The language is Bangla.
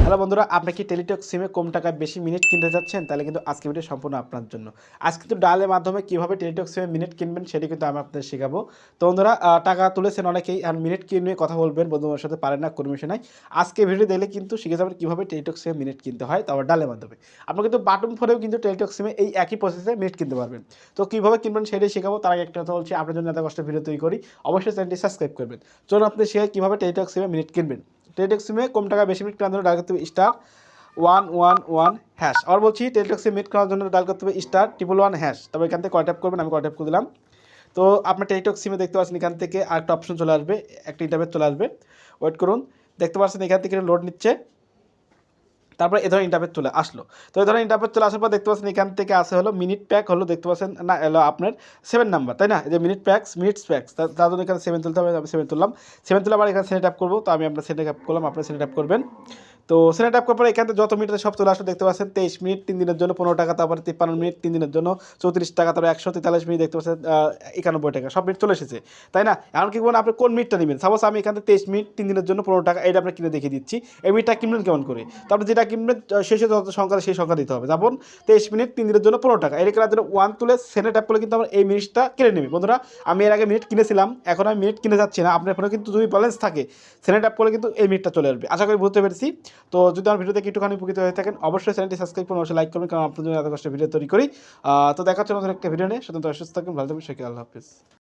হ্যালো বন্ধুরা, আপনি কি টেলিটক সিমে কম টাকায় বেশি মিনিট কিনতে চাচ্ছেন? তাহলে কিন্তু আজকে ভিডিও সম্পূর্ণ আপনার জন্য। আজকে কিন্তু ডায়ালের মাধ্যমে কীভাবে টেলিটক সিমে মিনিট কিনবেন সেটি কিন্তু আমি আপনাদের শেখাবো। তো বন্ধুরা, টাকা তুলেছেন অনেকেই আর মিনিট কিনে কথা বলবেন বন্ধুদের সাথে পারেন না, কোনো বিষয় নাই। আজকে ভিডিও দেখলে কিন্তু শিখে যাবেন কীভাবে টেলিটক সিমে মিনিট কিনতে হয়, তাও আবার ডায়ালের মাধ্যমে। আপনি কিন্তু বাটন ফোনেও কিন্তু টেলিটক সিমে এই একই প্রসেসে মিনিট কিনতে পারবেন। তো কীভাবে কিনবেন সেটাই শেখাবো। তার আগে একটা কথা বলছি, আপনার জন্য এত কষ্ট ভিডিও তৈরি করি, অবশ্যই চ্যানেলটি সাবস্ক্রাইব করবেন। চলুন আপনি শেখাই কীভাবে টেলিটক সিমে মিনিট কিনবেন। টেলিটক সিমে কম টাকা বেশি মিনিট কেনার জন্য ডায়াল করতে হবে স্টার 111 হ্যাশ। আবার বলছি, টেলিটক সিম মিট করার জন্য ডায়াল করতে হবে স্টার 111 হ্যাশ। তবে এখান থেকে কয় ট্যাপ করবেন, আমি কয় ট্যাপ করে দিলাম। তো আপনার টেলিটক সিমে দেখতে পাচ্ছেন এখান থেকে আরেকটা অপশন চলে আসবে, একটা ইন্টারভেট চলে আসবে। ওয়েট করুন, দেখতে পাচ্ছেন এখান থেকে লোড নিচ্ছে। তারপরে এ ধরনের ইন্টারভেট চলে আসলো। তো এই ধরনের ইন্টারভেট চলে আসার পর দেখতে পাচ্ছেন এখান থেকে আসে হলো মিনিট প্যাক, হলো দেখতে পাচ্ছেন না, এলো আপনার 7 নাম্বার, তাই না? এই যে মিনিটস প্যাক্স, তার জন্য এখানে 7 তুলতে হবে। আমি 7 তুললাম। 7 তুলে আবার এখানে সেন্ড ট্যাপ করবো। তো আমি আপনার সেন্ড ট্যাপ করলাম, আপনার সেন্ড ট্যাপ করবেন। তো সেন্ড ট্যাপ করার পরে এখান থেকে যত মিনিট সব চলে আসলো, দেখতে পাচ্ছেন 23 মিনিট 3 দিনের জন্য 15 টাকা, তারপরে 53 মিনিট 3 দিনের জন্য 34 টাকা, তারপরে 143 মিনিট দেখতে পাচ্ছেন 91 টাকা, সব মিনিট চলে এসেছে, তাই না? এখন কি বলুন, আপনি কোন মিনিটটা নেবেন? সাপোজ আমি এখান থেকে 23 মিনিট 3 দিনের জন্য 15 টাকা, এটা আপনার কিনে দেখিয়ে দিচ্ছি। এই মিনিটটা কিনবেন কেমন করে? তারপরে যেটা কিনবেন শেষে যত সংখ্যা সেই সংখ্যা দিতে হবে। যেমন 23 মিনিট 3 দিনের জন্য 15 টাকা, এটা কেনার জন্য 1 তুলে সেন্ড ট্যাপ করলে কিন্তু আমার এই মিনিটটা কিনে নেবে। বন্ধুরা, আমি এর আগে মিনিট কিনেছিলাম, এখন আমি মিনিট কিনে যাচ্ছি না। আপনার ফোনে কিন্তু যদি ব্যালেন্স থাকে, সেন্ড ট্যাপ করলে কিন্তু এই মিনিটটা চলে আসবে। আশা করি বুঝতে পেরেছি। তো যদি আমার ভিডিও দেখে একটুখানি উপকৃত হয়ে থাকেন, অবশ্যই চ্যানেলটি সাবস্ক্রাইব করুন, অবশ্যই লাইক করবেন, কারণ আপনার জন্য এত কষ্ট ভিডিও তৈরি করি। তো দেখা হচ্ছে নতুন একটা ভিডিও নিয়ে। সুতরাং সুস্থ থাকুন, ভালো থাকুন, আল্লাহ হাফিজ।